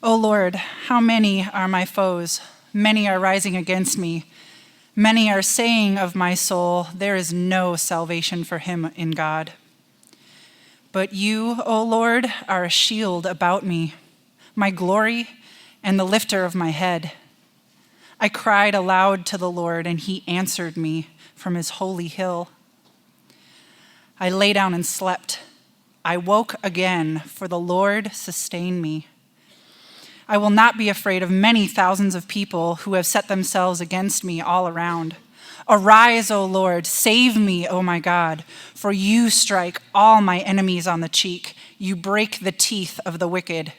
O Lord, how many are my foes? Many are rising against me. Many are saying of my soul, there is no salvation for him in God. But you, O Lord, are a shield about me, my glory and the lifter of my head. I cried aloud to the Lord, and he answered me from his holy hill. I lay down and slept. I woke again, for the Lord sustained me. I will not be afraid of many thousands of people who have set themselves against me all around. Arise, O Lord, save me, O my God, for you strike all my enemies on the cheek. You break the teeth of the wicked.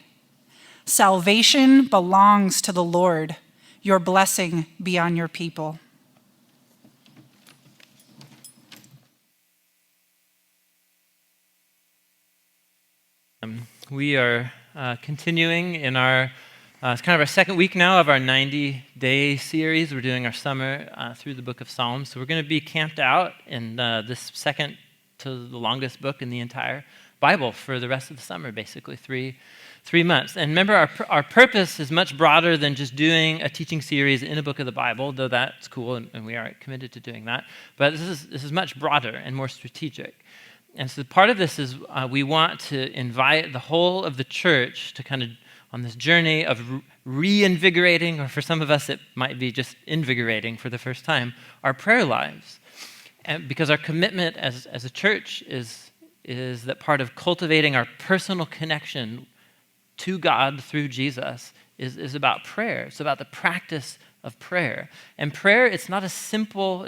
Salvation belongs to the Lord. Your blessing be on your people. We are continuing in our, it's kind of our second week now of our 90-day series. We're doing our summer through the book of Psalms. So we're going to be camped out in this second to the longest book in the entire Bible for the rest of the summer, basically, three months. And remember, our purpose is much broader than just doing a teaching series in a book of the Bible, though that's cool, and we are committed to doing that. But this is much broader and more strategic. And so part of this is we want to invite the whole of the church to kind of on this journey of reinvigorating, or for some of us it might be just invigorating for the first time, our prayer lives. And because our commitment as a church is that part of cultivating our personal connection to God through Jesus is about prayer. It's about the practice of prayer. And prayer, it's not a simple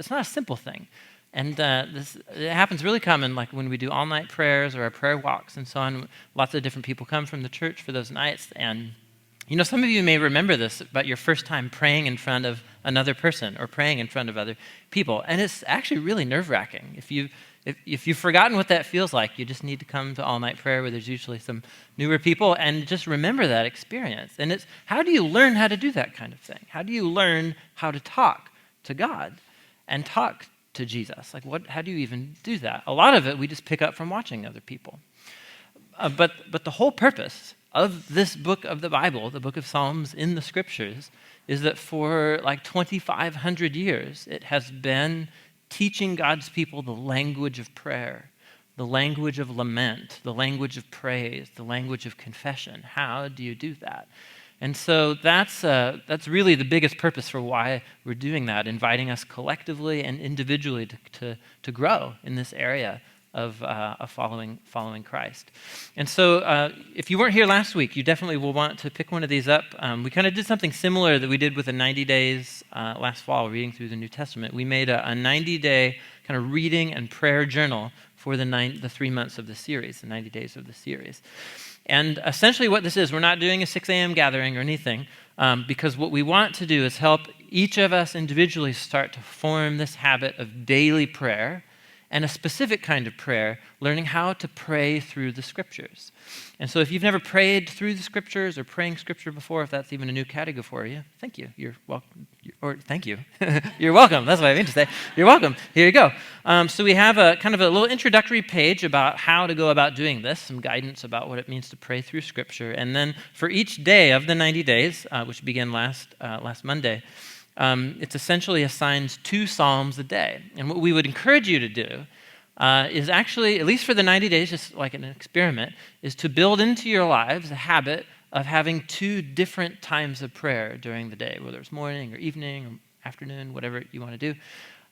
thing. And it happens really common, like when we do all-night prayers or our prayer walks and so on. Lots of different people come from the church for those nights. And, some of you may remember this about your first time praying in front of another person or praying in front of other people. And it's actually really nerve-wracking. If you've forgotten what that feels like, you just need to come to all-night prayer where there's usually some newer people and just remember that experience. And it's, how do you learn how to do that kind of thing? How do you learn how to talk to God and talk to Jesus? How do you even do that? A lot of it we just pick up from watching other people. But the whole purpose of this book of the Bible, the book of Psalms in the scriptures, is that for like 2,500 years, it has been teaching God's people the language of prayer, the language of lament, the language of praise, the language of confession. How do you do that? And so that's really the biggest purpose for why we're doing that, inviting us collectively and individually to grow in this area of following Christ. And so if you weren't here last week, you definitely will want to pick one of these up. We kind of did something similar that we did with the 90 days last fall, reading through the New Testament. We made a 90-day kind of reading and prayer journal for the 3 months of the series, the 90 days of the series. And essentially what this is, we're not doing a 6 a.m. gathering or anything, because what we want to do is help each of us individually start to form this habit of daily prayer and a specific kind of prayer, learning how to pray through the scriptures. And so if you've never prayed through the scriptures or praying scripture before, if that's even a new category for you, thank you. You're welcome. Thank you. You're welcome. That's what I mean to say. You're welcome. Here you go. So we have a kind of a little introductory page about how to go about doing this, some guidance about what it means to pray through scripture. And then for each day of the 90 days, which began last Monday, it's essentially assigned 2 psalms a day. And what we would encourage you to do is actually, at least for the 90 days, just like an experiment, is to build into your lives a habit of having 2 different times of prayer during the day, whether it's morning or evening or afternoon, whatever you want to do,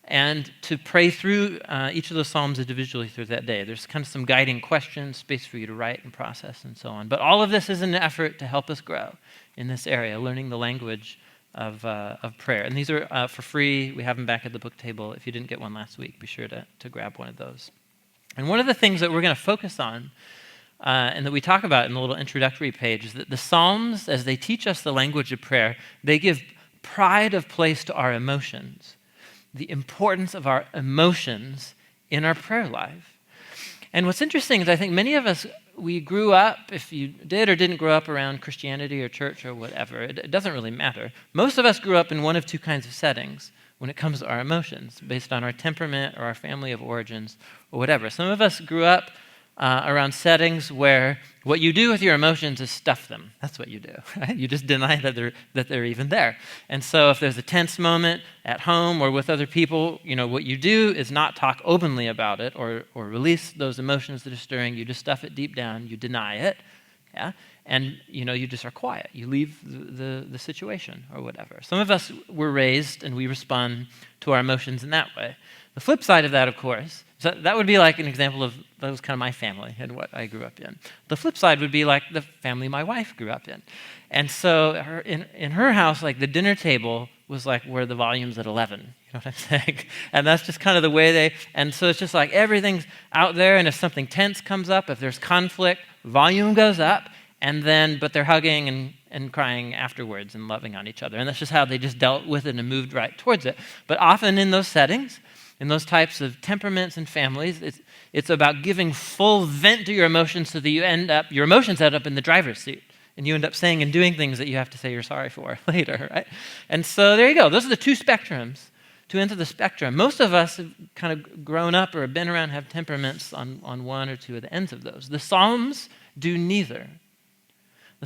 and to pray through each of those psalms individually through that day. There's kind of some guiding questions, space for you to write and process and so on. But all of this is an effort to help us grow in this area, learning the language of prayer. And these are for free. We have them back at the book table. If you didn't get one last week, be sure to grab one of those. And one of the things that we're going to focus on and that we talk about in the little introductory page is that the Psalms, as they teach us the language of prayer, they give pride of place to our emotions, the importance of our emotions in our prayer life. And what's interesting is I think many of us, we grew up, if you did or didn't grow up around Christianity or church or whatever, it doesn't really matter. Most of us grew up in one of 2 kinds of settings when it comes to our emotions, based on our temperament or our family of origins or whatever. Some of us grew up around settings where what you do with your emotions is stuff them. That's what you do, right? You just deny that they're even there. And so if there's a tense moment at home or with other people, what you do is not talk openly about it or release those emotions that are stirring. You just stuff it deep down. You deny it, yeah? And, you just are quiet. You leave the situation or whatever. Some of us were raised and we respond to our emotions in that way. The flip side of that, of course, so that would be like an example of, that was kind of my family and what I grew up in. The flip side would be like the family my wife grew up in. And so in her house, like the dinner table was like where the volume's at 11. You know what I'm saying? And that's just kind of the way and so it's just like everything's out there, and if something tense comes up, if there's conflict, volume goes up, but they're hugging and crying afterwards and loving on each other. And that's just how they just dealt with it and moved right towards it. But often in those settings, in those types of temperaments and families, it's about giving full vent to your emotions so that your emotions end up in the driver's seat. And you end up saying and doing things that you have to say you're sorry for later, right? And so there you go. Those are the two ends of the spectrum. Most of us have kind of grown up or have been around, have temperaments on one or two of the ends of those. The Psalms do neither. The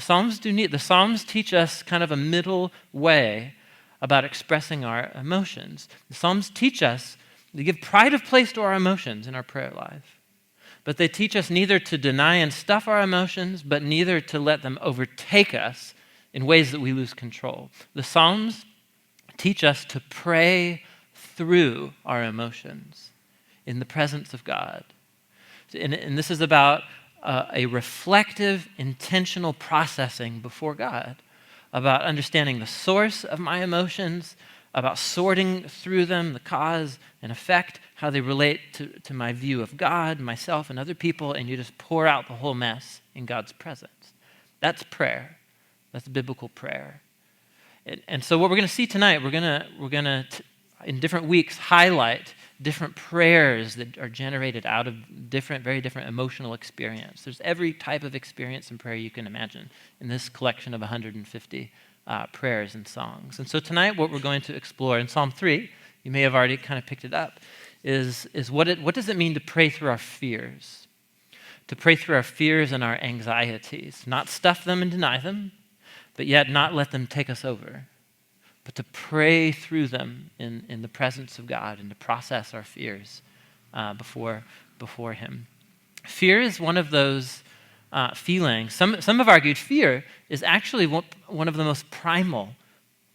Psalms teach us kind of a middle way about expressing our emotions. The Psalms teach us to give pride of place to our emotions in our prayer life. But they teach us neither to deny and stuff our emotions, but neither to let them overtake us in ways that we lose control. The Psalms teach us to pray through our emotions in the presence of God. And this is about a reflective, intentional processing before God, about understanding the source of my emotions, about sorting through them, the cause and effect, how they relate to my view of God, myself, and other people, and you just pour out the whole mess in God's presence. That's prayer. That's biblical prayer. And so what we're going to see tonight, we're going to in different weeks, highlight different prayers that are generated out of very different emotional experience. There's every type of experience and prayer you can imagine in this collection of 150 prayers and songs. And so tonight what we're going to explore in Psalm 3, you may have already kind of picked it up, is what does it mean to pray through our fears? To pray through our fears and our anxieties, not stuff them and deny them, but yet not let them take us over, but to pray through them in the presence of God and to process our fears before Him. Fear is one of those feelings. Some have argued fear is actually one of the most primal,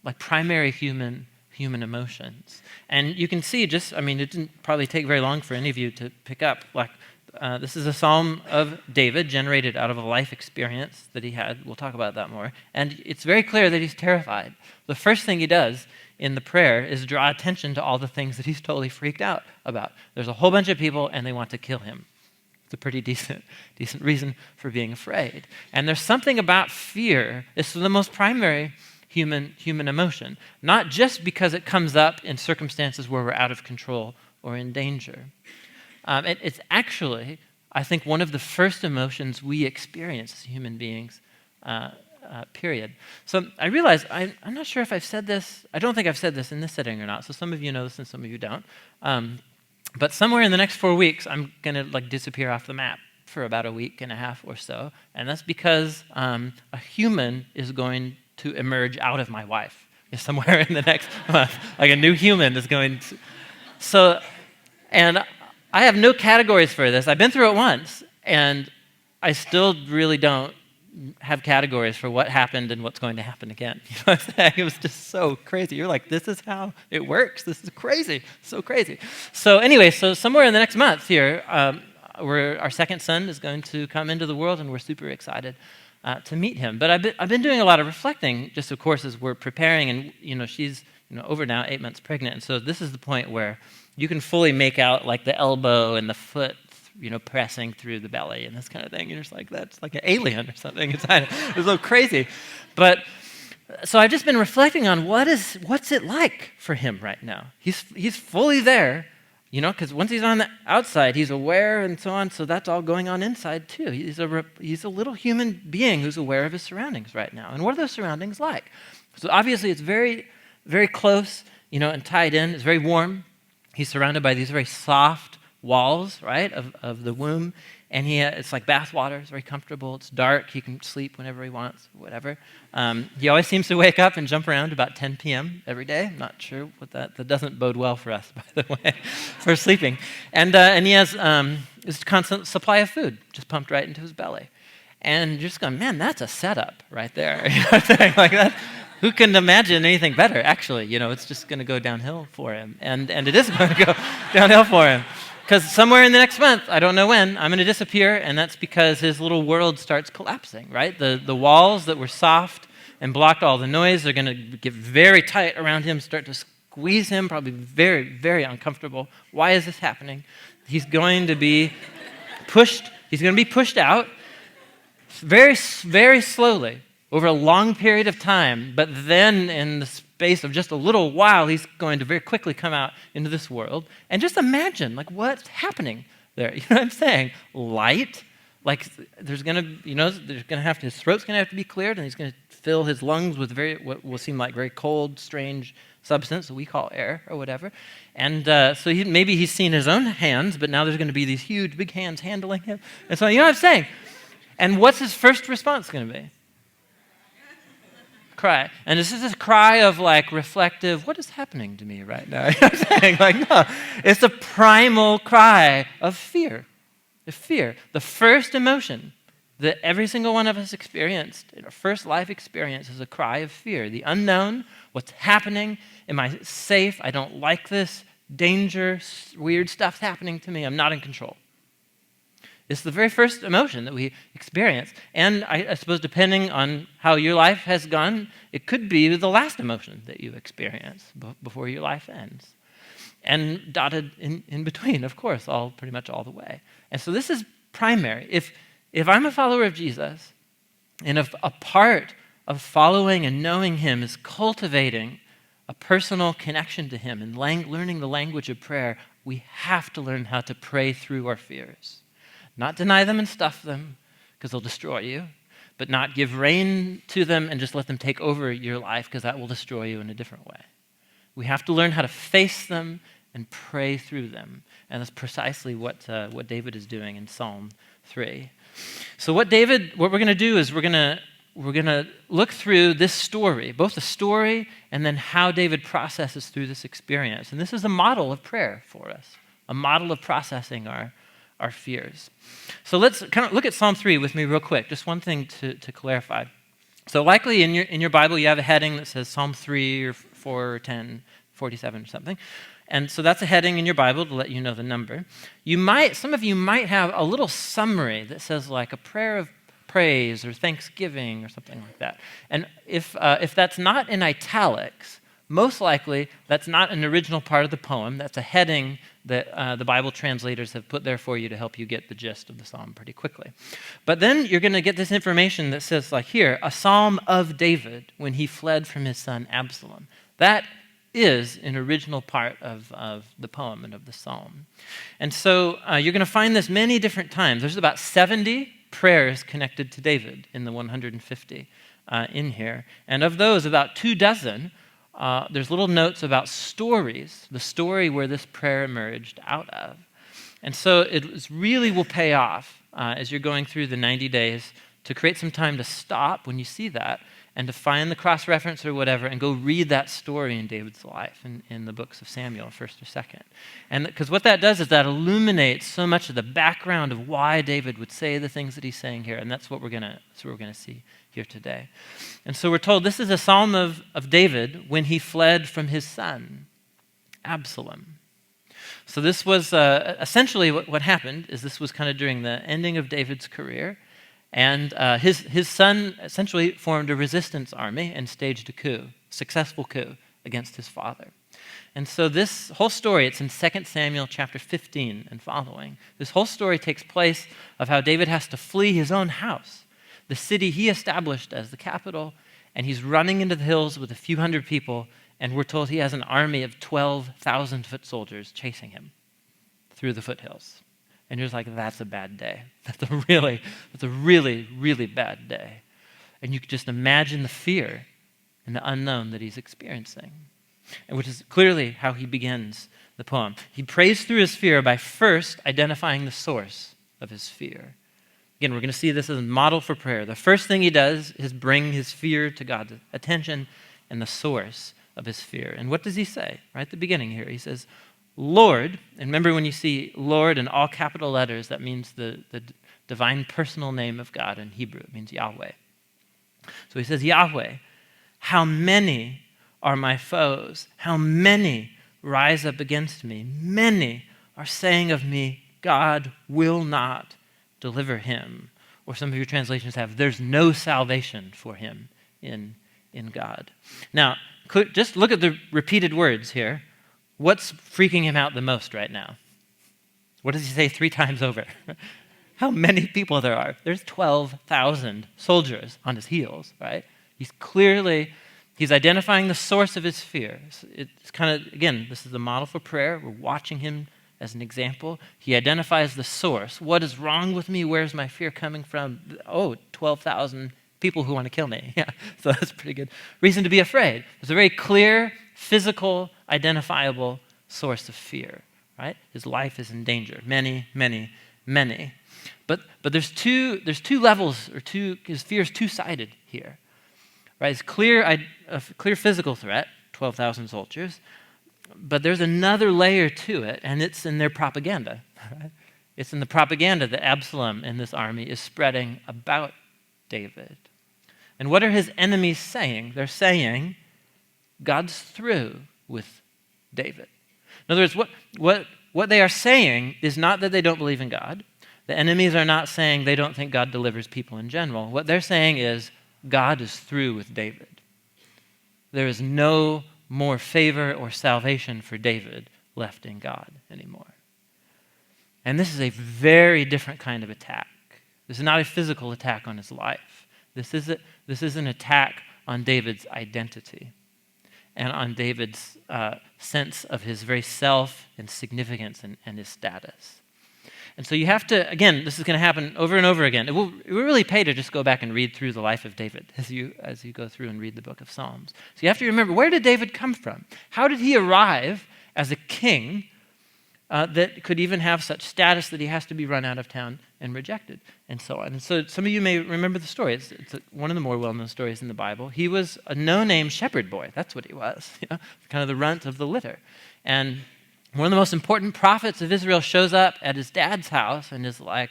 like primary human emotions. And you can see it didn't probably take very long for any of you to pick up, this is a psalm of David generated out of a life experience that he had. We'll talk about that more. And it's very clear that he's terrified. The first thing he does in the prayer is draw attention to all the things that he's totally freaked out about. There's a whole bunch of people and they want to kill him. It's a pretty decent reason for being afraid. And there's something about fear. It's the most primary human emotion, not just because it comes up in circumstances where we're out of control or in danger. It's actually, I think, one of the first emotions we experience as human beings, period. So I realize, I'm not sure if I've said this, I don't think I've said this in this setting or not, so some of you know this and some of you don't. But somewhere in the next 4 weeks, I'm going to disappear off the map for about a week and a half or so, and that's because a human is going to emerge out of my wife somewhere in the next month. Like a new human is going to... And I have no categories for this. I've been through it once, and I still really don't have categories for what happened and what's going to happen again. You know what I'm saying? It was just so crazy. You're like, this is how it works. This is crazy. So crazy. So anyway, somewhere in the next month here, our second son is going to come into the world, and we're super excited to meet him. But I've been doing a lot of reflecting, just of course, as we're preparing, and she's over now, 8 months pregnant, and so this is the point where you can fully make out like the elbow and the foot, pressing through the belly and this kind of thing. You're just like, that's like an alien or something. It's a little crazy. But so I've just been reflecting on what's it like for him right now. He's fully there, because once he's on the outside, he's aware and so on. So that's all going on inside too. He's a little human being who's aware of his surroundings right now. And what are those surroundings like? So obviously it's very, very close, and tied in. It's very warm. He's surrounded by these very soft walls, right, of the womb. And it's like bath water. It's very comfortable. It's dark. He can sleep whenever he wants, whatever. He always seems to wake up and jump around about 10 p.m. every day. I'm not sure what that doesn't bode well for us, by the way, for sleeping. And he has this constant supply of food just pumped right into his belly. And you're just going, man, that's a setup right there. You know what I'm saying? Like that. Who can imagine anything better? Actually, it's just going to go downhill for him, and it is going to go downhill for him. Because somewhere in the next month, I don't know when, I'm going to disappear, and that's because his little world starts collapsing, right? The walls that were soft and blocked all the noise are going to get very tight around him, start to squeeze him, probably very, very uncomfortable. Why is this happening? He's going to be pushed out very, very slowly over a long period of time, but then in the space of just a little while, he's going to very quickly come out into this world. And just imagine, like, what's happening there? You know what I'm saying? Light, like there's going to have to, his throat's going to have to be cleared, and he's going to fill his lungs with what will seem like very cold, strange substance that we call air or whatever. And so maybe he's seen his own hands, but now there's going to be these huge, big hands handling him. And so, you know what I'm saying? And what's his first response going to be? Cry. And this is a cry of like reflective, what is happening to me right now? You know what I'm saying? Like, no, it's a primal cry of fear. The fear. The first emotion that every single one of us experienced, in our first life experience, is a cry of fear. The unknown, what's happening, am I safe? I don't like this. Danger, weird stuff's happening to me. I'm not in control. It's the very first emotion that we experience. And I suppose depending on how your life has gone, it could be the last emotion that you experience before your life ends. And dotted in between, of course, pretty much all the way. And so this is primary. If I'm a follower of Jesus, and if a part of following and knowing him is cultivating a personal connection to him and learning the language of prayer, we have to learn how to pray through our fears. Not deny them and stuff them, because they'll destroy you, but not give rein to them and just let them take over your life, because that will destroy you in a different way. We have to learn how to face them and pray through them. And that's precisely what David is doing in Psalm 3. So what we're going to do is we're going to look through this story, both the story and then how David processes through this experience. And this is a model of prayer for us, a model of processing our fears. So let's kind of look at Psalm 3 with me real quick. Just one thing to clarify. So likely in your Bible you have a heading that says Psalm 3 or 4 or 10, 47 or something. And so that's a heading in your Bible to let you know the number. Some of you might have a little summary that says like a prayer of praise or thanksgiving or something like that. And if that's not in italics, most likely that's not an original part of the poem. That's a heading that the Bible translators have put there for you to help you get the gist of the psalm pretty quickly. But then you're going to get this information that says like here, a psalm of David when he fled from his son Absalom. That is an original part of the poem and of the psalm. And so you're going to find this many different times. There's about 70 prayers connected to David in the 150 in here. And of those, about 24, there's little notes about stories, the story where this prayer emerged out of. And so it really will pay off as you're going through the 90 days to create some time to stop when you see that and to find the cross-reference or whatever and go read that story in David's life in the books of Samuel, 1st or 2nd. And because what that does is that illuminates so much of the background of why David would say the things that he's saying here, and that's what we're going to see here today. And so we're told this is a psalm of David when he fled from his son, Absalom. So this was essentially what happened is this was kind of during the ending of David's career. And his son essentially formed a resistance army and staged a successful coup against his father. And so this whole story, it's in 2 Samuel chapter 15 and following. This whole story takes place of how David has to flee his own house, the city he established as the capital, and he's running into the hills with a few hundred people, and we're told he has an army of 12,000 foot soldiers chasing him through the foothills. And you're just like, that's a bad day. That's a really, really bad day. And you could just imagine the fear and the unknown that he's experiencing, and which is clearly how he begins the poem. He prays through his fear by first identifying the source of his fear. Again, we're going to see this as a model for prayer. The first thing he does is bring his fear to God's attention and the source of his fear. And what does he say? Right at the beginning here, he says, Lord, and remember when you see Lord in all capital letters, that means the divine personal name of God in Hebrew. It means Yahweh. So he says, Yahweh, how many are my foes? How many rise up against me? Many are saying of me, God will not deliver him. Or some of your translations have, there's no salvation for him in God. Now, just look at the repeated words here. What's freaking him out the most right now? What does he say 3 times over? How many people there are? There's 12,000 soldiers on his heels, right? He's identifying the source of his fear. It's kind of, again, this is the model for prayer. We're watching him as an example. He identifies the source. What is wrong with me? Where's my fear coming from? 12,000 people who want to kill me. Yeah, so that's a pretty good reason to be afraid. There's a very clear, physical, identifiable source of fear, right? His life is in danger. Many, many, many. But there's two levels, his fear is two-sided here, right? It's a clear physical threat, 12,000 soldiers, but there's another layer to it, and it's in their propaganda, right? It's in the propaganda that Absalom and this army is spreading about David. And what are his enemies saying? They're saying, God's through with David. In other words, what they are saying is not that they don't believe in God. The enemies are not saying they don't think God delivers people in general. What they're saying is God is through with David. There is no more favor or salvation for David left in God anymore. And this is a very different kind of attack. This is not a physical attack on his life. This is an attack on David's identity and on David's sense of his very self and significance and his status. And so you have to, again, this is going to happen over and over again. It will really pay to just go back and read through the life of David as you go through and read the book of Psalms. So you have to remember, where did David come from? How did he arrive as a king that could even have such status that he has to be run out of town and rejected, and so on? And so some of you may remember the story. It's one of the more well-known stories in the Bible. He was a no-name shepherd boy. That's what he was, kind of the runt of the litter. And one of the most important prophets of Israel shows up at his dad's house and is like,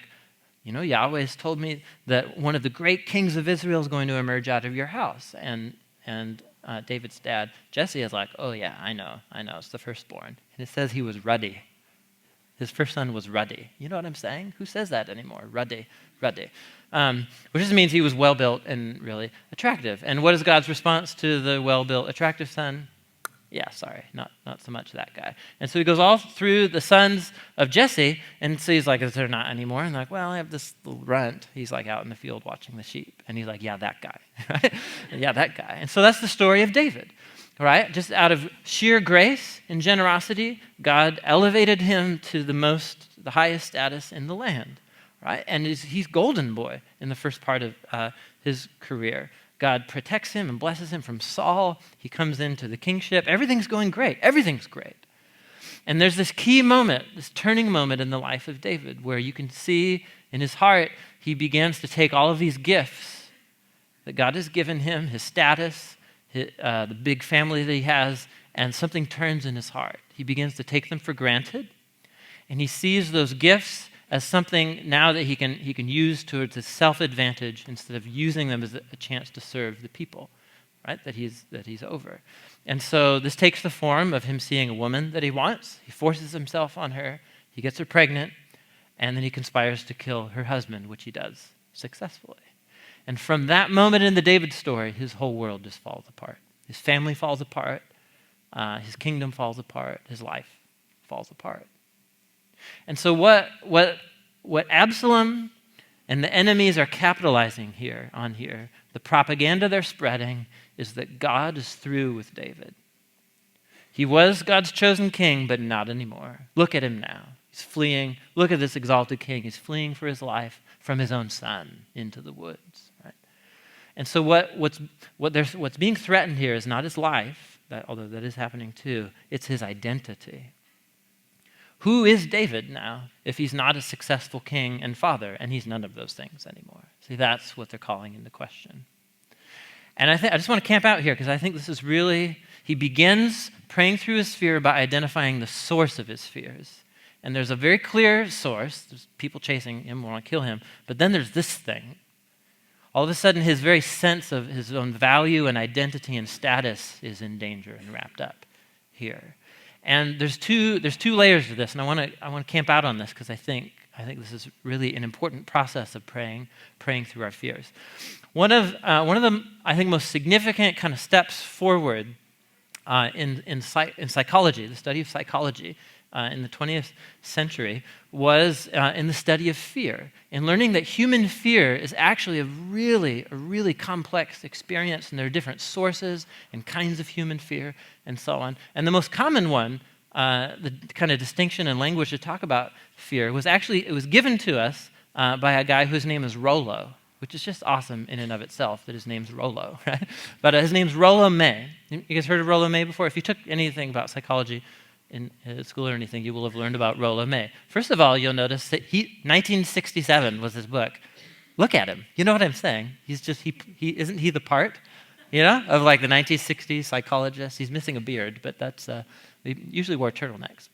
Yahweh has told me that one of the great kings of Israel is going to emerge out of your house. And David's dad, Jesse, is like, oh yeah, I know, it's the firstborn. And it says he was ruddy. His first son was ruddy. You know what I'm saying? Who says that anymore? Ruddy. Which just means he was well-built and really attractive. And what is God's response to the well-built, attractive son? Yeah, sorry, not so much that guy. And so he goes all through the sons of Jesse, and so he's like, is there not anymore? And they're like, well, I have this little runt. He's like out in the field watching the sheep. And he's like, yeah, that guy. Right? Yeah, that guy. And so that's the story of David. Right? Just out of sheer grace and generosity, God elevated him to the highest status in the land. Right? And he's golden boy in the first part of his career. God protects him and blesses him from Saul. He comes into the kingship. Everything's going great. Everything's great. And there's this key moment, this turning moment in the life of David, where you can see in his heart, he begins to take all of these gifts that God has given him, his status, the big family that he has, and something turns in his heart. He begins to take them for granted, and he sees those gifts as something now that he can use towards his self-advantage instead of using them as a chance to serve the people, right, that he's over. And so this takes the form of him seeing a woman that he wants. He forces himself on her. He gets her pregnant, and then he conspires to kill her husband, which he does successfully. And from that moment in the David story, his whole world just falls apart. His family falls apart. His kingdom falls apart. His life falls apart. And so what Absalom and the enemies are capitalizing on here, the propaganda they're spreading, is that God is through with David. He was God's chosen king, but not anymore. Look at him now. He's fleeing. Look at this exalted king. He's fleeing for his life from his own son into the woods. Right? And so what's being threatened here is not his life, although that is happening too. It's his identity. Who is David now if he's not a successful king and father, and he's none of those things anymore? See, that's what they're calling into question. And I just want to camp out here because I think this is really, he begins praying through his fear by identifying the source of his fears. And there's a very clear source. There's people chasing him, want to kill him. But then there's this thing. All of a sudden, his very sense of his own value and identity and status is in danger and wrapped up here. And there's two layers to this, and I want to camp out on this because I think this is really an important process of praying through our fears. One of the I think most significant kind of steps forward in psychology, the study of psychology in the 20th century, was in the study of fear, in learning that human fear is actually a really complex experience, and there are different sources and kinds of human fear and so on. And the most common one, the kind of distinction in language to talk about fear, was actually, it was given to us by a guy whose name is Rollo, which is just awesome in and of itself that his name's Rollo, right? But his name's Rollo May. You guys heard of Rollo May before? If you took anything about psychology in school or anything, you will have learned about Rollo May. First of all, you'll notice that 1967 was his book. Look at him. You know what I'm saying? He's just, isn't he the part, of like the 1960s psychologist? He's missing a beard, but that's, they usually wore turtlenecks.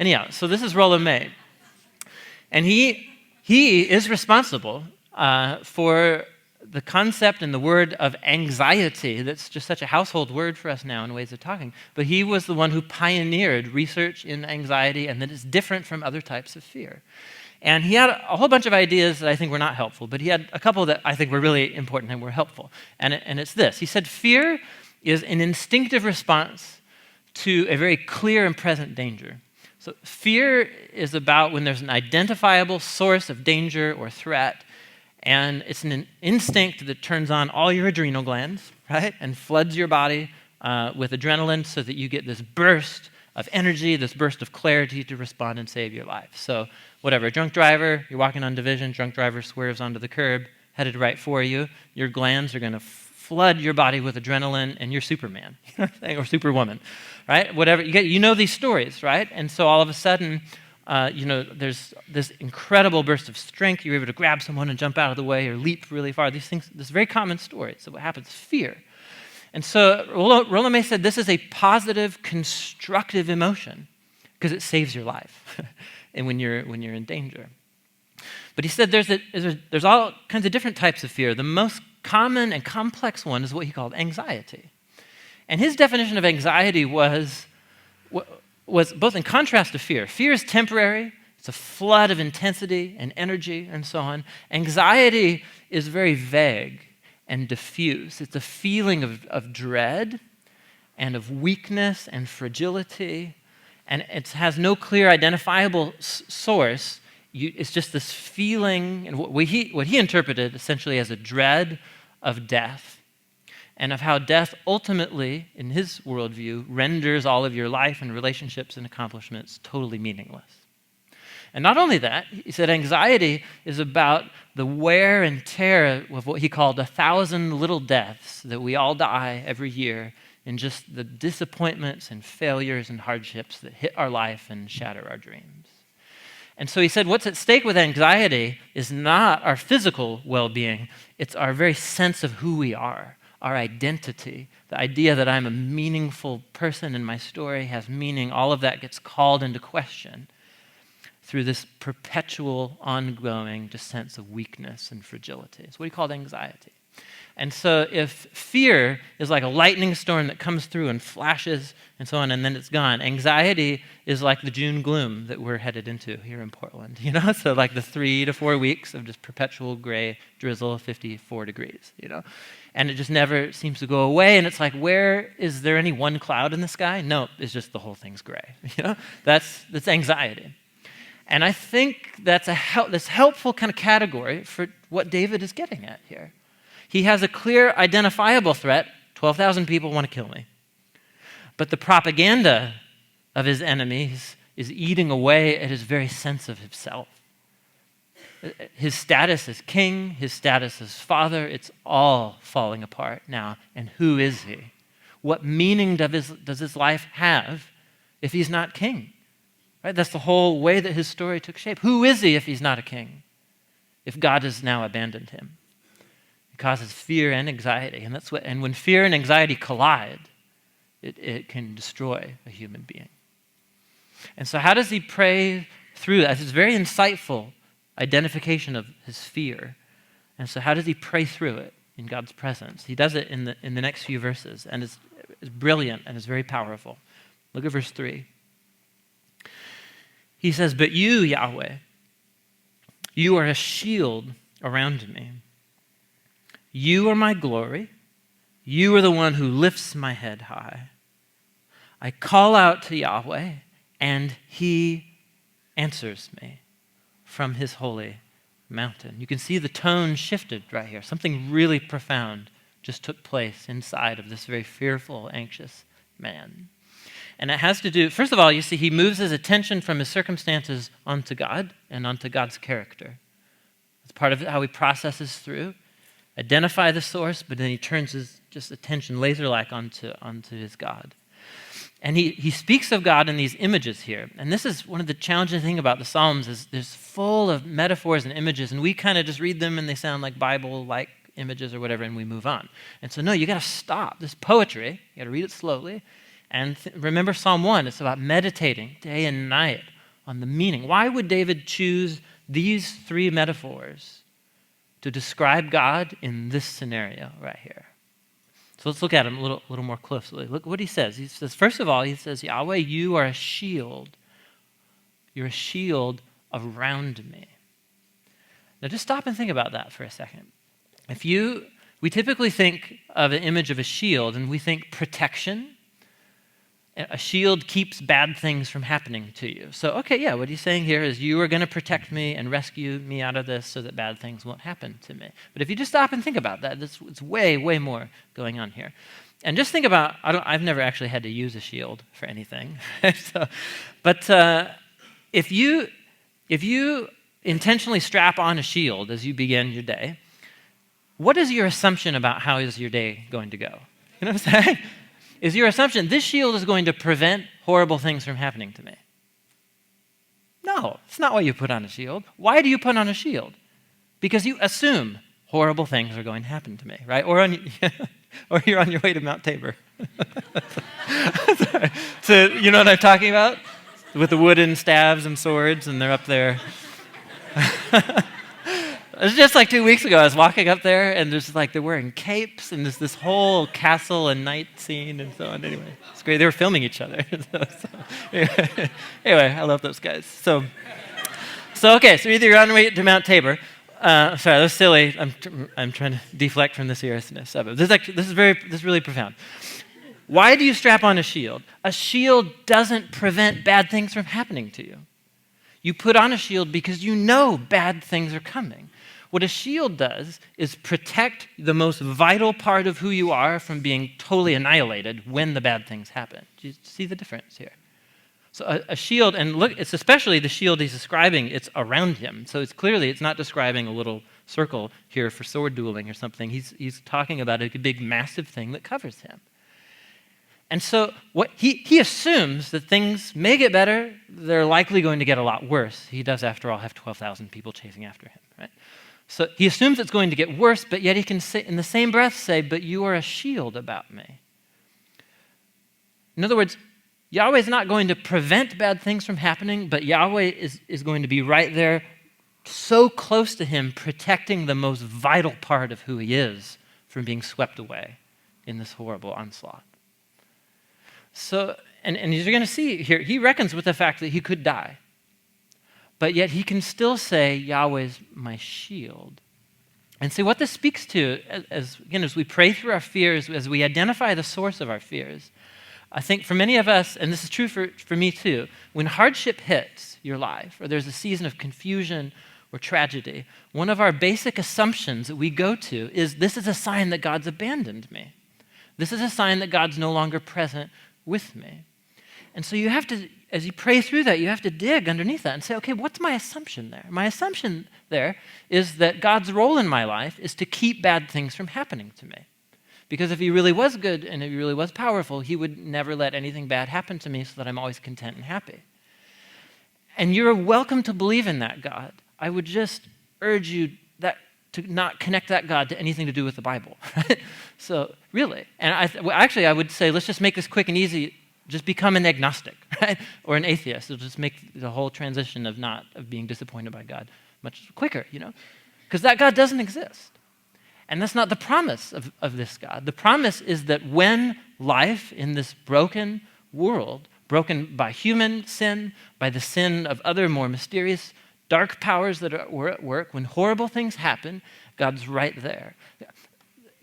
Anyhow, so this is Rollo May. And he is responsible for the concept and the word of anxiety. That's just such a household word for us now in ways of talking. But he was the one who pioneered research in anxiety and that it's different from other types of fear. And he had a whole bunch of ideas that I think were not helpful, but he had a couple that I think were really important and were helpful. And it's this. He said fear is an instinctive response to a very clear and present danger. So fear is about when there's an identifiable source of danger or threat, and it's an instinct that turns on all your adrenal glands, right? And floods your body with adrenaline so that you get this burst of energy, this burst of clarity to respond and save your life. So whatever, drunk driver, you're walking on Division, drunk driver swerves onto the curb, headed right for you, your glands are going to flood your body with adrenaline, and you're Superman, or Superwoman, right? Whatever, you know these stories, right? And so all of a sudden, there's this incredible burst of strength. You're able to grab someone and jump out of the way or leap really far. These things, this is very common story. So what happens? Fear. And so Rollo May said this is a positive, constructive emotion because it saves your life and when you're in danger. But he said there's all kinds of different types of fear. The most common and complex one is what he called anxiety. And his definition of anxiety was both in contrast to fear. Fear is temporary. It's a flood of intensity and energy and so on. Anxiety is very vague and diffuse. It's a feeling of dread and of weakness and fragility, and it has no clear identifiable source. It's just this feeling, and what he interpreted essentially as a dread of death, and of how death ultimately, in his worldview, renders all of your life and relationships and accomplishments totally meaningless. And not only that, he said anxiety is about the wear and tear of what he called 1,000 little deaths that we all die every year in just the disappointments and failures and hardships that hit our life and shatter our dreams. And so he said what's at stake with anxiety is not our physical well-being, it's our very sense of who we are, our identity, the idea that I'm a meaningful person and my story has meaning. All of that gets called into question through this perpetual, ongoing just sense of weakness and fragility. It's what he called anxiety. And so if fear is like a lightning storm that comes through and flashes and so on, and then it's gone, anxiety is like the June gloom that we're headed into here in Portland, So like the 3 to 4 weeks of just perpetual gray drizzle, 54 degrees, And it just never seems to go away, and it's like, is there any one cloud in the sky? No, it's just the whole thing's gray, That's anxiety. And I think that's this helpful kind of category for what David is getting at here. He has a clear, identifiable threat. 12,000 people want to kill me. But the propaganda of his enemies is eating away at his very sense of himself. His status as king, his status as father, it's all falling apart now. And who is he? What meaning does his life have if he's not king? Right? That's the whole way that his story took shape. Who is he if he's not a king? If God has now abandoned him? It causes fear and anxiety. And when fear and anxiety collide, it can destroy a human being. And so how does he pray through that? It's a very insightful identification of his fear. And so how does he pray through it in God's presence? He does it in the next few verses, and it's brilliant and it's very powerful. Look at verse 3. He says, "But you, Yahweh, you are a shield around me. You are my glory. You are the one who lifts my head high. I call out to Yahweh, and he answers me from his holy mountain." You can see the tone shifted right here. Something really profound just took place inside of this very fearful, anxious man. And it has to do, first of all, you see, he moves his attention from his circumstances onto God and onto God's character. It's part of how he processes through. Identify the source, but then he turns his just attention laser-like onto his God. And he speaks of God in these images here. And this is one of the challenging things about the Psalms is there's full of metaphors and images, and we kind of just read them and they sound like Bible-like images or whatever, and we move on. And so no, you got to stop. This poetry, you got to read it slowly. And remember Psalm 1, it's about meditating day and night on the meaning. Why would David choose these three metaphors to describe God in this scenario right here? So let's look at him a little more closely. Look what he says. He says, first of all, he says, Yahweh, you are a shield. You're a shield around me. Now just stop and think about that for a second. We typically think of an image of a shield and we think protection. A shield keeps bad things from happening to you. So, okay, yeah, what he's saying here is you are going to protect me and rescue me out of this so that bad things won't happen to me. But if you just stop and think about that, it's way, way more going on here. And just think about, I've never actually had to use a shield for anything. But if you intentionally strap on a shield as you begin your day, what is your assumption about how is your day going to go? You know what I'm saying? Is your assumption this shield is going to prevent horrible things from happening to me? No, it's not why you put on a shield. Why do you put on a shield? Because you assume horrible things are going to happen to me, right? Or you're on your way to Mount Tabor. So you know what I'm talking about? With the wooden staves and swords, and they're up there. It was just like 2 weeks ago. I was walking up there, and they're wearing capes, and there's this whole castle and night scene and so on. Anyway, it's great. They were filming each other. Anyway, I love those guys. So either you're on your way to Mount Tabor. Sorry, that was silly. I'm trying to deflect from the seriousness of it. This is really profound. Why do you strap on a shield? A shield doesn't prevent bad things from happening to you. You put on a shield because you know bad things are coming. What a shield does is protect the most vital part of who you are from being totally annihilated when the bad things happen. Do you see the difference here? So a shield, and look, it's especially the shield he's describing, it's around him. So it's not describing a little circle here for sword dueling or something. He's talking about a big, massive thing that covers him. And so what he assumes that things may get better, they're likely going to get a lot worse. He does, after all, have 12,000 people chasing after him, right? So he assumes it's going to get worse, but yet he can say, in the same breath say, but you are a shield about me. In other words, Yahweh is not going to prevent bad things from happening, but Yahweh is going to be right there, so close to him, protecting the most vital part of who he is from being swept away in this horrible onslaught. So, and as you're going to see here, he reckons with the fact that he could die. But yet he can still say, Yahweh's my shield. And see what this speaks to, as we pray through our fears, as we identify the source of our fears, I think for many of us, and this is true for me too, when hardship hits your life, or there's a season of confusion or tragedy, one of our basic assumptions that we go to is this is a sign that God's abandoned me. This is a sign that God's no longer present with me. And so you have to, as you pray through that, you have to dig underneath that and say, okay, what's my assumption there? My assumption there is that God's role in my life is to keep bad things from happening to me. Because if he really was good and if he really was powerful, he would never let anything bad happen to me so that I'm always content and happy. And you're welcome to believe in that God. I would just urge you to not connect that God to anything to do with the Bible. Right? So really, and I would say, let's just make this quick and easy. Just become an agnostic, right? Or an atheist. It'll just make the whole transition of being disappointed by God much quicker, because that God doesn't exist. And that's not the promise of this God. The promise is that when life in this broken world, broken by human sin, by the sin of other more mysterious dark powers that were at work, when horrible things happen, God's right there.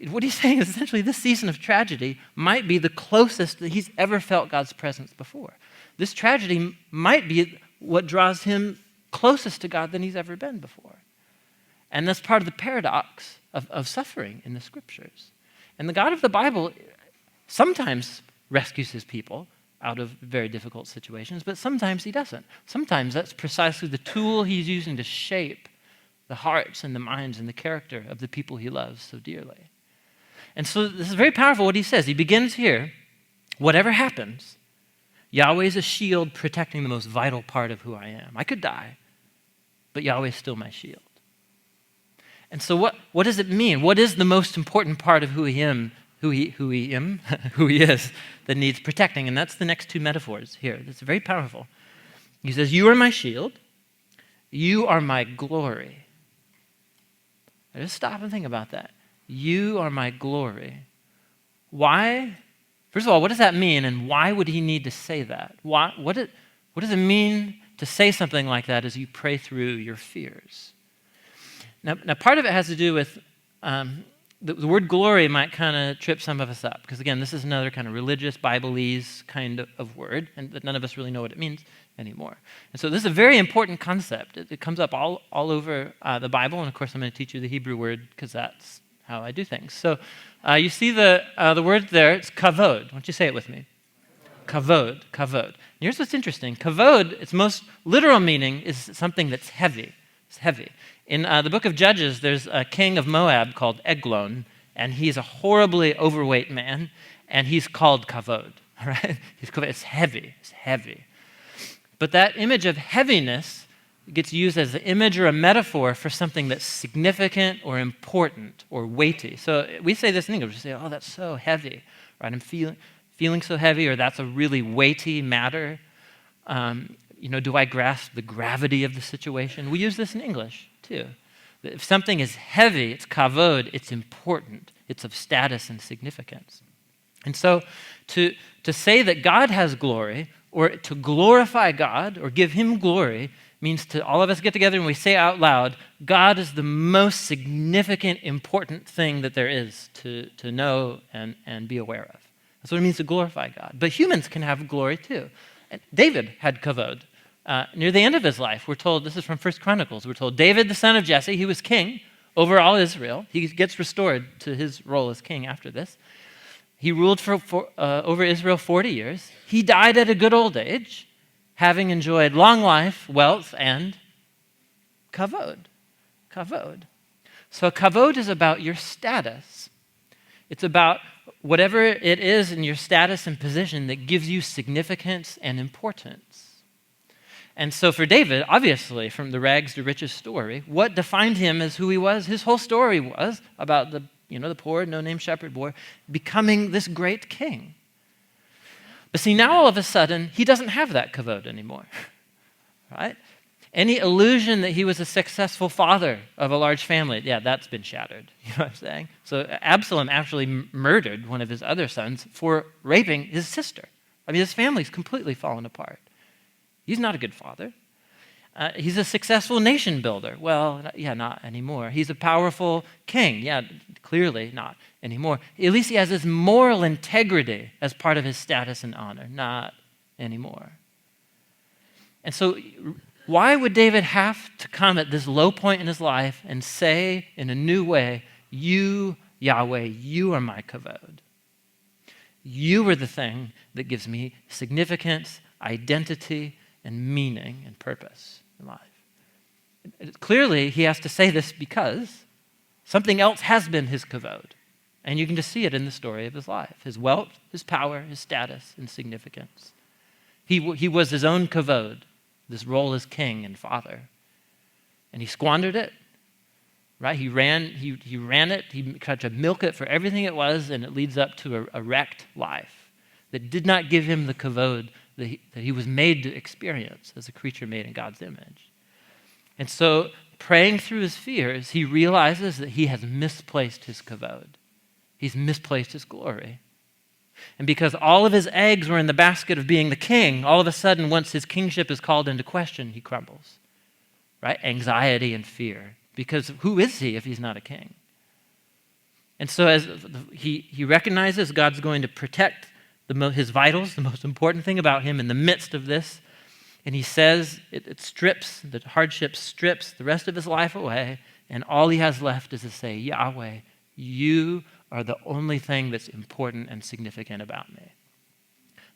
What he's saying is essentially this season of tragedy might be the closest that he's ever felt God's presence before. This tragedy might be what draws him closest to God than he's ever been before. And that's part of the paradox of suffering in the scriptures. And the God of the Bible sometimes rescues his people out of very difficult situations, but sometimes he doesn't. Sometimes that's precisely the tool he's using to shape the hearts and the minds and the character of the people he loves so dearly. And so this is very powerful what he says. He begins here, whatever happens, Yahweh is a shield protecting the most vital part of who I am. I could die, but Yahweh is still my shield. And so what does it mean? What is the most important part of who he is that needs protecting? And that's the next two metaphors here. That's very powerful. He says, you are my shield. You are my glory. I just stop and think about that. You are my glory. Why? First of all, what does that mean, and why would he need to say that? What does it mean to say something like that as you pray through your fears? Now part of it has to do with the word glory might kind of trip some of us up, because again, this is another kind of religious, Bible-ese kind of word, and that none of us really know what it means anymore. And so this is a very important concept. It comes up all over the Bible, and of course I'm going to teach you the Hebrew word, because that's how I do things. So you see the word there, it's kavod. Why don't you say it with me? Kavod, kavod. And here's what's interesting. Kavod, its most literal meaning is something that's heavy. It's heavy. In the book of Judges, there's a king of Moab called Eglon, and he's a horribly overweight man, and he's called kavod. Right? It's heavy. It's heavy. But that image of heaviness gets used as an image or a metaphor for something that's significant or important or weighty. So we say this in English. We say, oh, that's so heavy. Right? I'm feeling so heavy, or that's a really weighty matter. Do I grasp the gravity of the situation? We use this in English, too. If something is heavy, it's kavod, it's important, it's of status and significance. And so to say that God has glory, or to glorify God, or give him glory, means to all of us get together and we say out loud, God is the most significant, important thing that there is to know and be aware of. That's what it means to glorify God. But humans can have glory, too. David had kavod. Near the end of his life, we're told, this is from 1 Chronicles, we're told David, the son of Jesse, he was king over all Israel. He gets restored to his role as king after this. He ruled over Israel 40 years. He died at a good old age, having enjoyed long life, wealth, and kavod. Kavod. So kavod is about your status. It's about whatever it is in your status and position that gives you significance and importance. And so for David, obviously, from the rags to riches story, what defined him as who he was, his whole story was about the poor, no-name shepherd boy, becoming this great king. But see, now all of a sudden, he doesn't have that kavod anymore, right? Any illusion that he was a successful father of a large family, that's been shattered. You know what I'm saying? So Absalom actually murdered one of his other sons for raping his sister. I mean, his family's completely fallen apart. He's not a good father. He's a successful nation builder. Well, not anymore. He's a powerful king. Clearly not anymore. At least he has his moral integrity as part of his status and honor. Not anymore. And so why would David have to come at this low point in his life and say in a new way, you, Yahweh, you are my kavod. You are the thing that gives me significance, identity, and meaning and purpose in life. Clearly, he has to say this because something else has been his kavod. And you can just see it in the story of his life. His wealth, his power, his status, and significance. He was his own kavod this role as king and father. And he squandered it, right? He ran it, he tried to milk it for everything it was, and it leads up to a wrecked life that did not give him the kavod that he was made to experience as a creature made in God's image. And so, praying through his fears, he realizes that he has misplaced his kavod. He's misplaced his glory. And because all of his eggs were in the basket of being the king, all of a sudden, once his kingship is called into question, he crumbles, right? Anxiety and fear. Because who is he if he's not a king? And so as he recognizes God's going to protect his vitals, the most important thing about him in the midst of this, and he says the hardship strips the rest of his life away, and all he has left is to say, Yahweh, you are the only thing that's important and significant about me.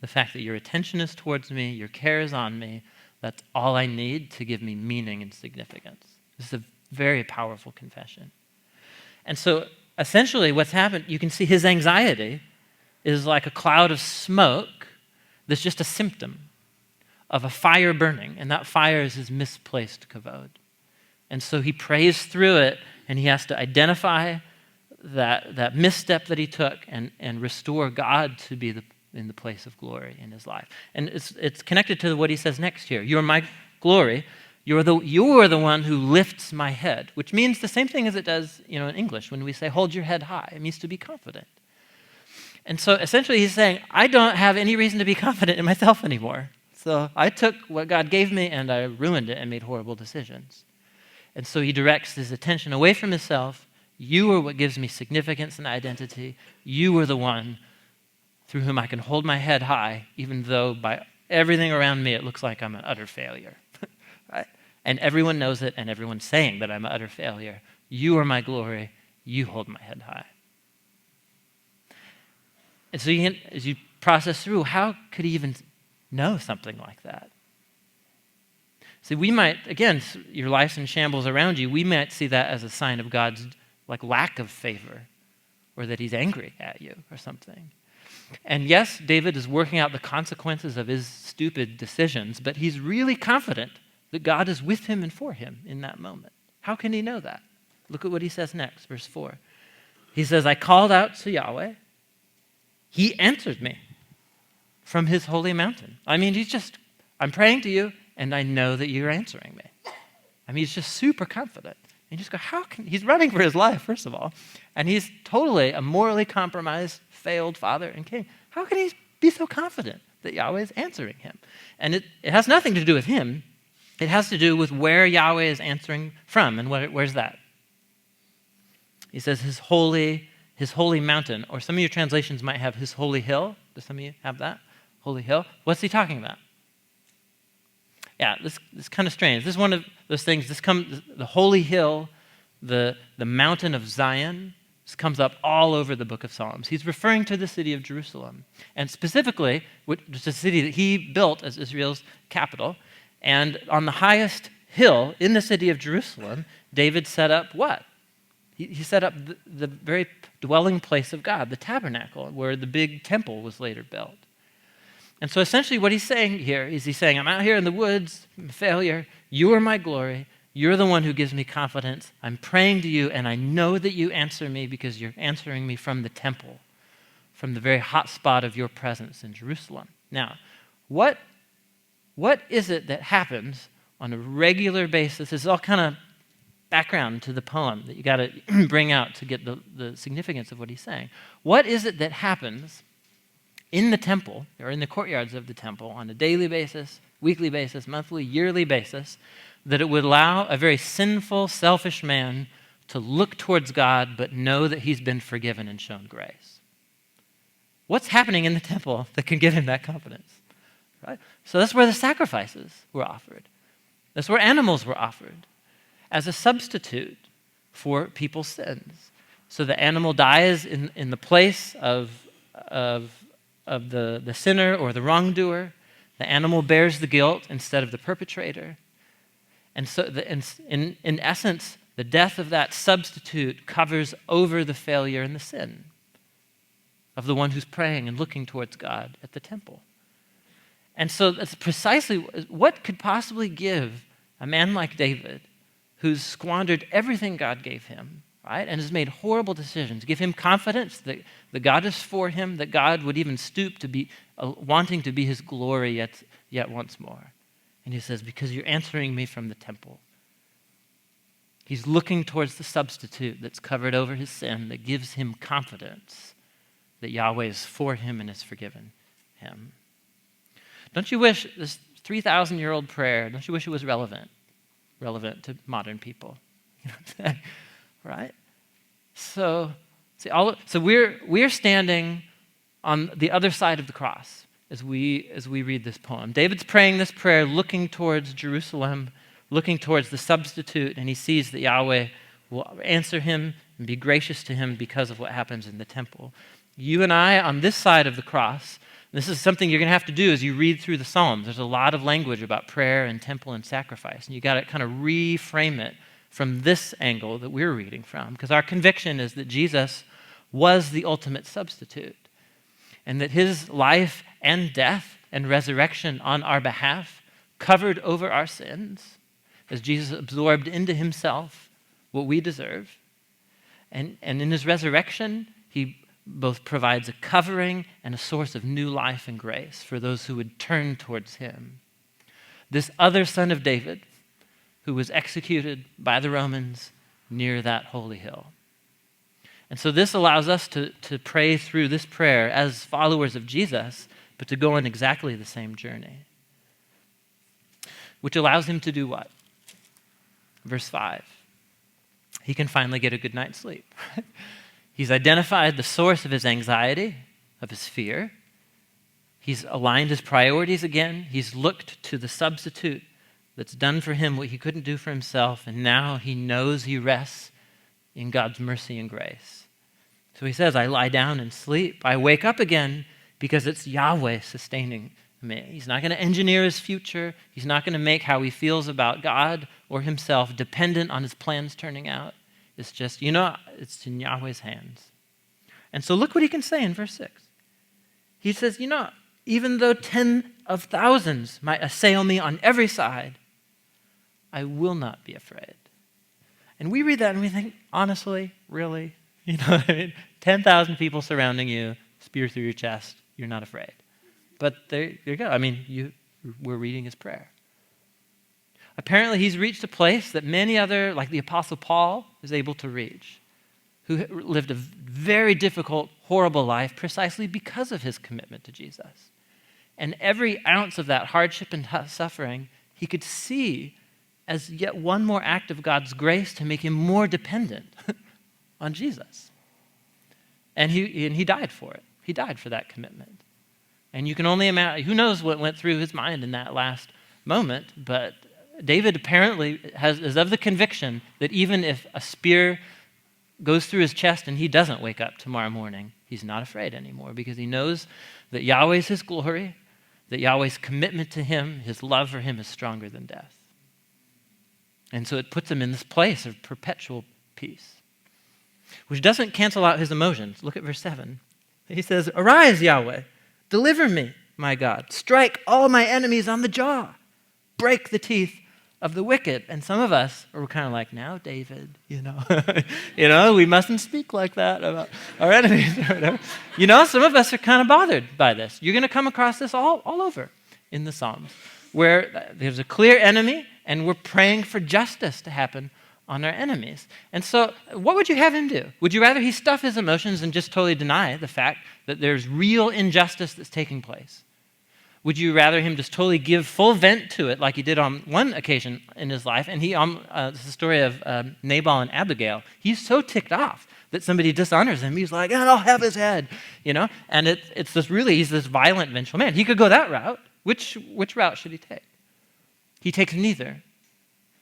The fact that your attention is towards me, your care is on me, that's all I need to give me meaning and significance. This is a very powerful confession. And so essentially what's happened, you can see his anxiety is like a cloud of smoke that's just a symptom of a fire burning, and that fire is his misplaced kavod. And so he prays through it, and he has to identify that misstep that he took and restore God to be in the place of glory in his life. And it's connected to what he says next here. You're my glory. You're the one who lifts my head, which means the same thing as it does, in English when we say hold your head high. It means to be confident. And so essentially he's saying, I don't have any reason to be confident in myself anymore. So I took what God gave me and I ruined it and made horrible decisions. And so he directs his attention away from himself. You are what gives me significance and identity. You are the one through whom I can hold my head high, even though by everything around me it looks like I'm an utter failure. Right? And everyone knows it, and everyone's saying that I'm an utter failure. You are my glory. You hold my head high. And so as you process through, how could he even know something like that? See, we might, again, your life's in shambles around you, we might see that as a sign of God's lack of favor, or that he's angry at you or something. And yes, David is working out the consequences of his stupid decisions, but he's really confident that God is with him and for him in that moment. How can he know that? Look at what he says next, verse 4. He says, I called out to Yahweh. He answered me from his holy mountain. I mean, I'm praying to you, and I know that you're answering me. I mean, he's just super confident. And you just go, he's running for his life, first of all, and he's totally a morally compromised, failed father and king. How can he be so confident that Yahweh is answering him? And it has nothing to do with him. It has to do with where Yahweh is answering from, and where's that? He says his holy mountain, or some of your translations might have his holy hill. Do some of you have that? Holy hill. What's he talking about? Yeah, this is kind of strange. This is one of those things. The holy hill, the mountain of Zion. This comes up all over the book of Psalms. He's referring to the city of Jerusalem, and specifically, which is a city that he built as Israel's capital. And on the highest hill in the city of Jerusalem, David set up what? He set up the very dwelling place of God, the tabernacle, where the big temple was later built. And so essentially what he's saying here is he's saying, I'm out here in the woods, I'm a failure. You are my glory. You're the one who gives me confidence. I'm praying to you, and I know that you answer me because you're answering me from the temple, from the very hot spot of your presence in Jerusalem. Now, what is it that happens on a regular basis? This is all kind of background to the poem that you got to bring out to get the significance of what he's saying. What is it that happens in the temple, or in the courtyards of the temple, on a daily basis, weekly basis, monthly, yearly basis, that it would allow a very sinful, selfish man to look towards God but know that he's been forgiven and shown grace? What's happening in the temple that can give him that confidence? Right? So that's where the sacrifices were offered. That's where animals were offered as a substitute for people's sins. So the animal dies in the place of the sinner or the wrongdoer. The animal bears the guilt instead of the perpetrator. And so in essence, the death of that substitute covers over the failure and the sin of the one who's praying and looking towards God at the temple. And so that's precisely what could possibly give a man like David, who's squandered everything God gave him, right, and has made horrible decisions, give him confidence that God is for him, that God would even stoop to be wanting to be his glory yet once more. And he says, because you're answering me from the temple. He's looking towards the substitute that's covered over his sin, that gives him confidence that Yahweh is for him and has forgiven him. Don't you wish this 3,000-year-old prayer, don't you wish it was relevant to modern people? You know what I'm saying? Right? So we're standing on the other side of the cross as we read this poem. David's praying this prayer looking towards Jerusalem, looking towards the substitute, and he sees that Yahweh will answer him and be gracious to him because of what happens in the temple. You and I, on this side of the cross, this is something you're going to have to do as you read through the Psalms. There's a lot of language about prayer and temple and sacrifice, and you got to kind of reframe it from this angle that we're reading from, because our conviction is that Jesus was the ultimate substitute, and that his life and death and resurrection on our behalf covered over our sins as Jesus absorbed into himself what we deserve. And in his resurrection, he both provides a covering and a source of new life and grace for those who would turn towards him. This other son of David, who was executed by the Romans near that holy hill. And so this allows us to pray through this prayer as followers of Jesus, but to go on exactly the same journey. Which allows him to do what? Verse 5. He can finally get a good night's sleep. He's identified the source of his anxiety, of his fear. He's aligned his priorities again. He's looked to the substitute that's done for him what he couldn't do for himself, and now he knows he rests in God's mercy and grace. So he says, I lie down and sleep. I wake up again because it's Yahweh sustaining me. He's not going to engineer his future. He's not going to make how he feels about God or himself dependent on his plans turning out. It's just, it's in Yahweh's hands. And so look what he can say in verse 6. He says, even though 10,000 might assail me on every side, I will not be afraid. And we read that and we think, honestly, really? You know what I mean? 10,000 people surrounding you, spear through your chest, you're not afraid. But there you go. I mean, we're reading his prayer. Apparently, he's reached a place that many other, like the Apostle Paul, is able to reach, who lived a very difficult, horrible life precisely because of his commitment to Jesus. And every ounce of that hardship and suffering, he could see as yet one more act of God's grace to make him more dependent on Jesus. And he died for it. He died for that commitment. And you can only imagine, who knows what went through his mind in that last moment, but David apparently is of the conviction that even if a spear goes through his chest and he doesn't wake up tomorrow morning, he's not afraid anymore because he knows that Yahweh is his glory, that Yahweh's commitment to him, his love for him is stronger than death. And so it puts him in this place of perpetual peace, which doesn't cancel out his emotions. Look at verse 7. He says, arise, Yahweh, deliver me, my God. Strike all my enemies on the jaw. Break the teeth of the wicked. And some of us are kind of like, now, David, we mustn't speak like that about our enemies or whatever. Some of us are kind of bothered by this. You're going to come across this all over in the Psalms, where there's a clear enemy and we're praying for justice to happen on our enemies. And so what would you have him do? Would you rather he stuff his emotions and just totally deny the fact that there's real injustice that's taking place? Would you rather him just totally give full vent to it like he did on one occasion in his life? And this is the story of Nabal and Abigail. He's so ticked off that somebody dishonors him. He's like, I'll have his head, And it's this he's this violent, vengeful man. He could go that route. Which route should he take? He takes neither.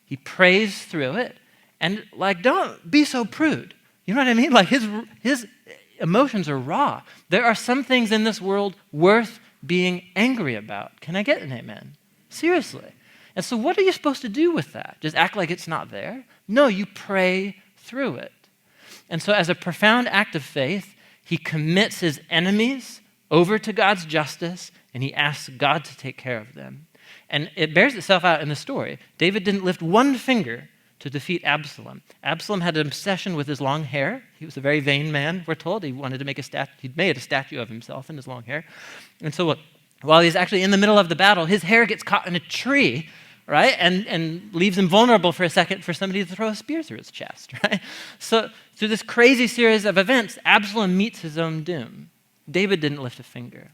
He prays through it. And don't be so prude. You know what I mean? Like his emotions are raw. There are some things in this world worth being angry about. Can I get an amen? Seriously. And so what are you supposed to do with that? Just act like it's not there? No, you pray through it. And so as a profound act of faith, he commits his enemies over to God's justice, and he asks God to take care of them. And it bears itself out in the story. David didn't lift one finger to defeat Absalom. Absalom had an obsession with his long hair. He was a very vain man, we're told. He wanted to make he'd made a statue of himself in his long hair. And so while he's actually in the middle of the battle, his hair gets caught in a tree, right? And leaves him vulnerable for a second for somebody to throw a spear through his chest, right? So through this crazy series of events, Absalom meets his own doom. David didn't lift a finger.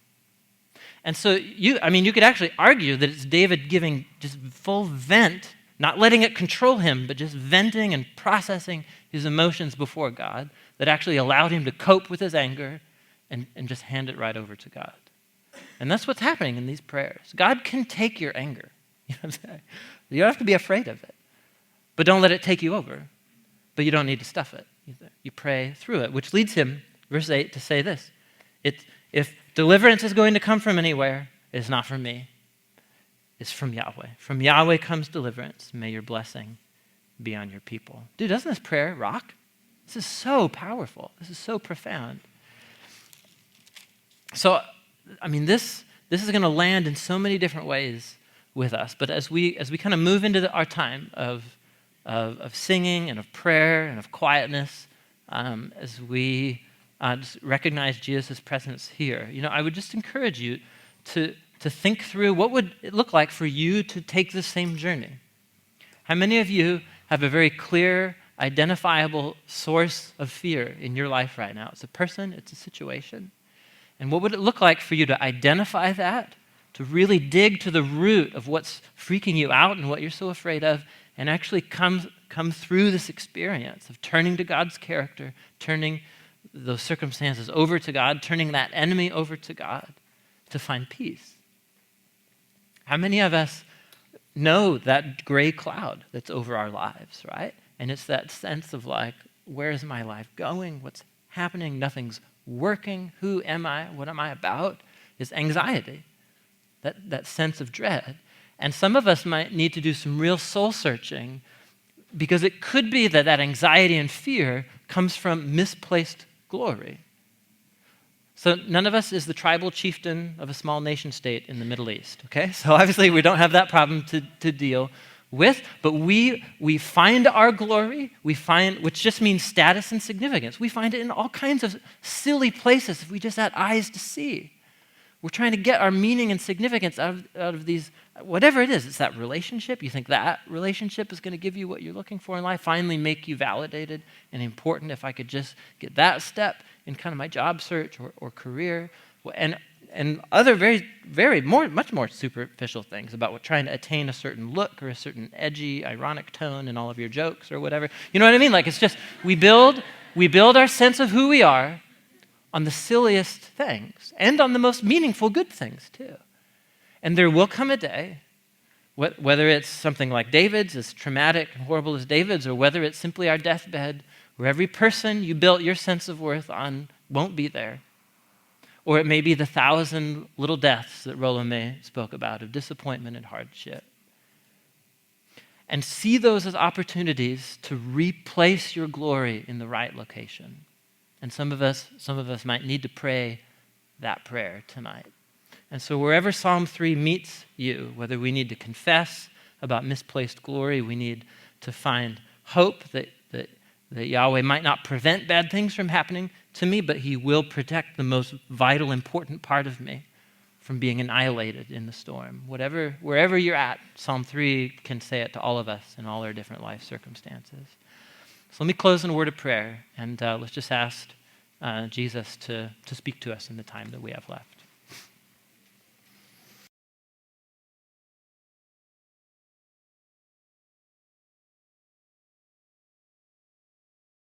And so you could actually argue that it's David giving just full vent, not letting it control him, but just venting and processing his emotions before God that actually allowed him to cope with his anger and just hand it right over to God. And that's what's happening in these prayers. God can take your anger. You know what I'm saying? You don't have to be afraid of it. But don't let it take you over. But you don't need to stuff it either. You pray through it, which leads him, verse 8, to say this. If deliverance is going to come from anywhere, it's not from me. It's from Yahweh. From Yahweh comes deliverance. May your blessing be on your people. Dude, doesn't this prayer rock? This is so powerful. This is so profound. So, this is going to land in so many different ways with us. But as we kind of move into our time of singing and of prayer and of quietness, as we just recognize Jesus' presence here, I would just encourage you to think through what would it look like for you to take the same journey. How many of you have a very clear, identifiable source of fear in your life right now? It's a person, it's a situation. And what would it look like for you to identify that, to really dig to the root of what's freaking you out and what you're so afraid of, and actually come through this experience of turning to God's character, turning those circumstances over to God, turning that enemy over to God to find peace? How many of us know that gray cloud that's over our lives, right? And it's that sense of like, where is my life going? What's happening? Nothing's working. Who am I? What am I about? Is anxiety, that sense of dread. And some of us might need to do some real soul searching, because it could be that anxiety and fear comes from misplaced glory. So none of us is the tribal chieftain of a small nation state in the Middle East, okay? So obviously we don't have that problem to deal with, but we find our glory, which just means status and significance. We find it in all kinds of silly places if we just had eyes to see. We're trying to get our meaning and significance out of these, whatever it is. It's that relationship. You think that relationship is going to give you what you're looking for in life, finally make you validated and important. If I could just get that step in kind of my job search or career, and other much more superficial things about trying to attain a certain look or a certain edgy, ironic tone in all of your jokes or whatever. You know what I mean? Like, it's just, we build our sense of who we are on the silliest things and on the most meaningful good things too. And there will come a day, whether it's something like David's, as traumatic and horrible as David's, or whether it's simply our deathbed, where every person you built your sense of worth on won't be there. Or it may be the 1,000 little deaths that Rolome spoke about, of disappointment and hardship. And see those as opportunities to replace your glory in the right location. And some of us might need to pray that prayer tonight. And so wherever Psalm 3 meets you, whether we need to confess about misplaced glory, we need to find hope that Yahweh might not prevent bad things from happening to me, but he will protect the most vital, important part of me from being annihilated in the storm. Wherever you're at, Psalm 3 can say it to all of us in all our different life circumstances. So let me close in a word of prayer, and let's just ask Jesus to speak to us in the time that we have left.